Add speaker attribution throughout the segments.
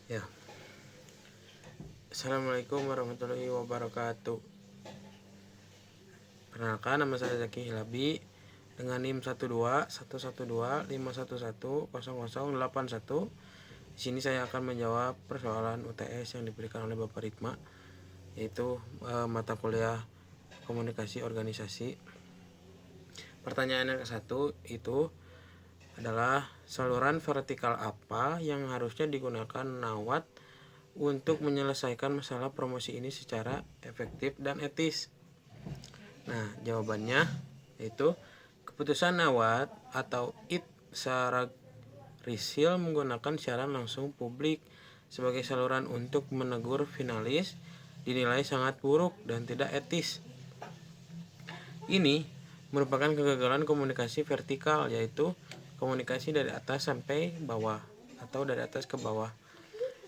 Speaker 1: Ya, Assalamualaikum warahmatullahi wabarakatuh. Perkenalkan, nama saya Zaki Hilabi dengan NIM 1211251100081. Di sini saya akan menjawab persoalan UTS yang diberikan oleh Bapak Rikma, yaitu mata kuliah komunikasi organisasi. Pertanyaan yang ke-1 itu adalah saluran vertikal apa yang harusnya digunakan NAWAT untuk menyelesaikan masalah promosi ini secara efektif dan etis. Nah, jawabannya yaitu keputusan NAWAT atau IT secara risil menggunakan siaran langsung publik sebagai saluran untuk menegur finalis dinilai sangat buruk dan tidak etis. Ini merupakan kegagalan komunikasi vertikal, yaitu komunikasi dari atas sampai bawah atau dari atas ke bawah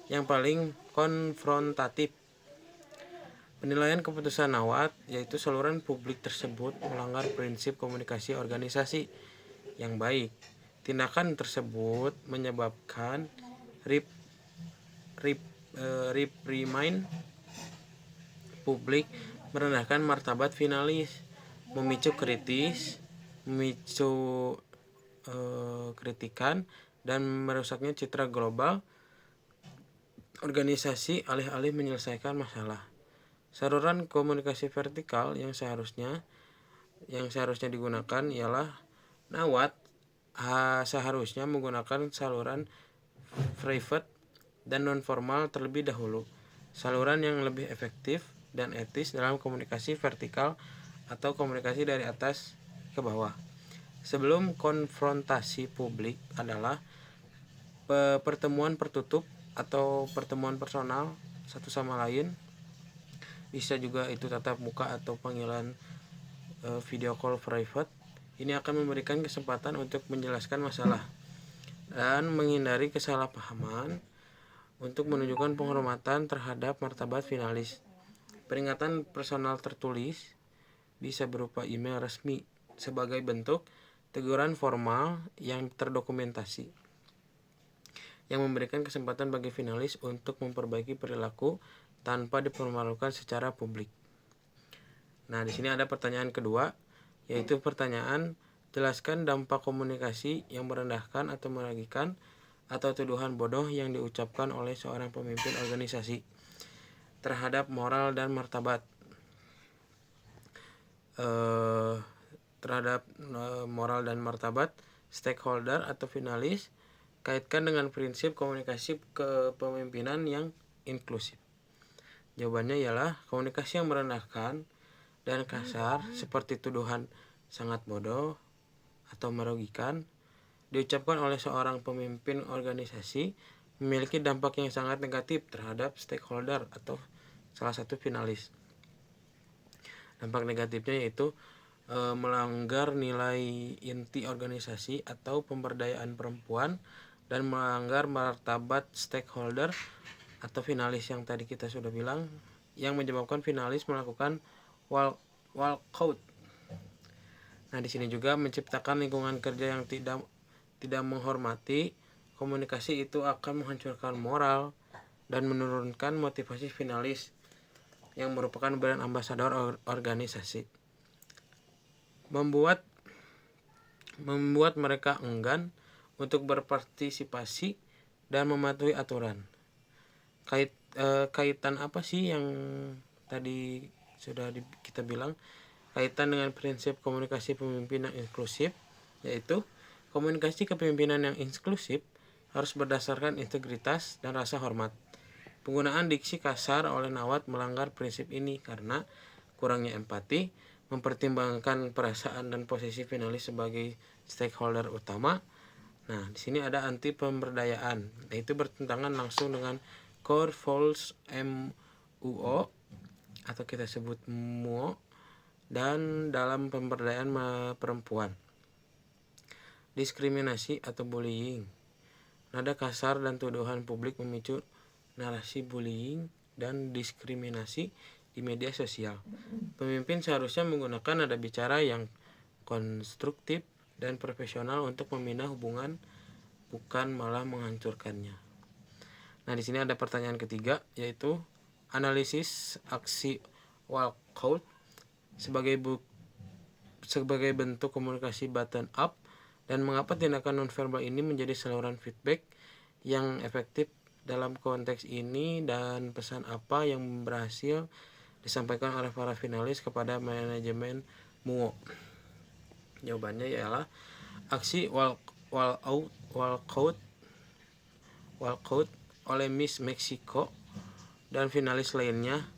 Speaker 1: yang paling konfrontatif. Penilaian keputusan NAWAT yaitu saluran publik tersebut melanggar prinsip komunikasi organisasi yang baik. Tindakan tersebut menyebabkan reprimand publik, merendahkan martabat finalis, memicu kritikan, dan merusaknya citra global organisasi alih-alih menyelesaikan masalah. Saluran komunikasi vertikal yang seharusnya digunakan ialah NAWAT seharusnya menggunakan saluran private dan non-formal terlebih dahulu. Saluran yang lebih efektif dan etis dalam komunikasi vertikal atau komunikasi dari atas ke bawah. Sebelum konfrontasi publik adalah pertemuan tertutup atau pertemuan personal satu sama lain. Bisa juga itu tatap muka atau panggilan video call private. Ini akan memberikan kesempatan untuk menjelaskan masalah dan menghindari kesalahpahaman untuk menunjukkan penghormatan terhadap martabat finalis. Peringatan personal tertulis bisa berupa email resmi sebagai bentuk teguran formal yang terdokumentasi, yang memberikan kesempatan bagi finalis untuk memperbaiki perilaku tanpa dipermalukan secara publik. Nah, di sini ada pertanyaan kedua, yaitu pertanyaan jelaskan dampak komunikasi yang merendahkan atau merugikan atau tuduhan bodoh yang diucapkan oleh seorang pemimpin organisasi terhadap moral dan martabat stakeholder atau finalis. Kaitkan dengan prinsip komunikasi kepemimpinan yang inklusif. Jawabannya ialah komunikasi yang merendahkan dan kasar seperti tuduhan sangat bodoh atau merugikan diucapkan oleh seorang pemimpin organisasi memiliki dampak yang sangat negatif terhadap stakeholder atau salah satu finalis. Dampak negatifnya yaitu melanggar nilai inti organisasi atau pemberdayaan perempuan dan melanggar martabat stakeholder atau finalis yang tadi kita sudah bilang, yang menyebabkan finalis melakukan walkout. Nah, di sini juga menciptakan lingkungan kerja yang tidak menghormati. Komunikasi itu akan menghancurkan moral dan menurunkan motivasi finalis yang merupakan brand ambasador organisasi. Membuat mereka enggan untuk berpartisipasi dan mematuhi aturan. Kaitan apa sih yang tadi sudah kita bilang? Kaitan dengan prinsip komunikasi pemimpinan inklusif, yaitu komunikasi kepemimpinan yang inklusif harus berdasarkan integritas dan rasa hormat. Penggunaan diksi kasar oleh NAWAT melanggar prinsip ini karena kurangnya empati, mempertimbangkan perasaan dan posisi finalis sebagai stakeholder utama. Nah, di sini ada anti pemberdayaan, yaitu bertentangan langsung dengan core values MUO atau kita sebut MUO dan dalam pemberdayaan perempuan. Diskriminasi atau bullying. Nada kasar dan tuduhan publik memicu narasi bullying dan diskriminasi di media sosial. Pemimpin seharusnya menggunakan nada bicara yang konstruktif dan profesional untuk membina hubungan, bukan malah menghancurkannya. Nah, di sini ada pertanyaan ketiga, yaitu analisis aksi walkout sebagai bentuk komunikasi button up, dan mengapa tindakan nonverbal ini menjadi saluran feedback yang efektif dalam konteks ini, dan pesan apa yang berhasil disampaikan oleh para finalis kepada manajemen MUO. Jawabannya ialah aksi walkout oleh Miss Mexico dan finalis lainnya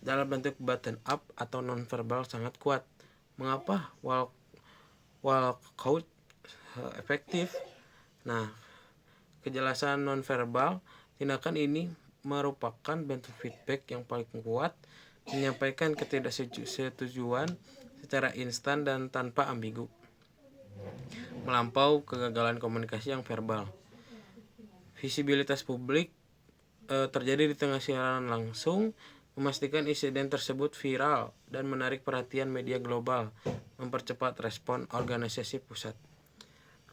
Speaker 1: dalam bentuk button up atau nonverbal sangat kuat. Mengapa walkout efektif? Nah, kejelasan nonverbal, tindakan ini merupakan bentuk feedback yang paling kuat, menyampaikan ketidaksetujuan secara instan dan tanpa ambigu, melampau kegagalan komunikasi yang verbal. Visibilitas publik terjadi di tengah siaran langsung, memastikan insiden tersebut viral dan menarik perhatian media global, mempercepat respon organisasi pusat.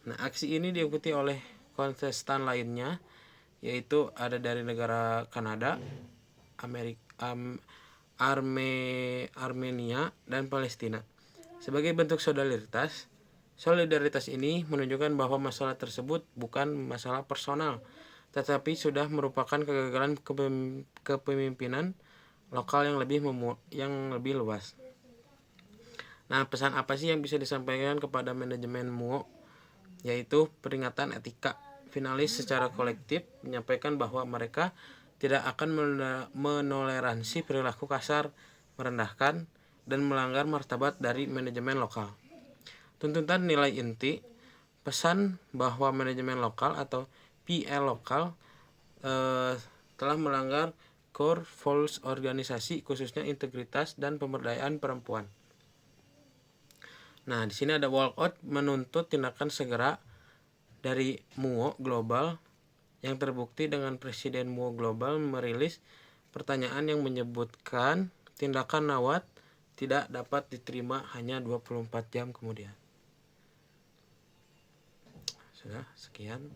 Speaker 1: Nah, aksi ini diikuti oleh kontestan lainnya, yaitu ada dari negara Kanada, Armenia, dan Palestina. Sebagai bentuk solidaritas ini menunjukkan bahwa masalah tersebut bukan masalah personal, tetapi sudah merupakan kegagalan kepemimpinan lokal yang lebih luas. Nah, pesan apa sih yang bisa disampaikan kepada manajemen MUO? Yaitu peringatan etika. Finalis secara kolektif menyampaikan bahwa mereka tidak akan menoleransi perilaku kasar, merendahkan, dan melanggar martabat dari manajemen lokal. Tuntutan nilai inti, pesan bahwa manajemen lokal atau PL lokal telah melanggar core values organisasi, khususnya integritas dan pemberdayaan perempuan. Nah, di sini ada walkout menuntut tindakan segera dari MUO Global, yang terbukti dengan Presiden MUO Global merilis pertanyaan yang menyebutkan tindakan Nawat tidak dapat diterima hanya 24 jam kemudian. Sudah, sekian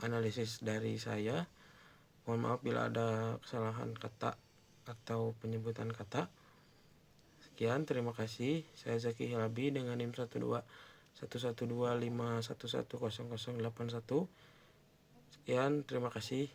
Speaker 1: analisis dari saya. Mohon maaf bila ada kesalahan kata atau penyebutan kata. Sekian, terima kasih. Saya Zaki Hilabi dengan NIM 1211251110081. Sekian, terima kasih.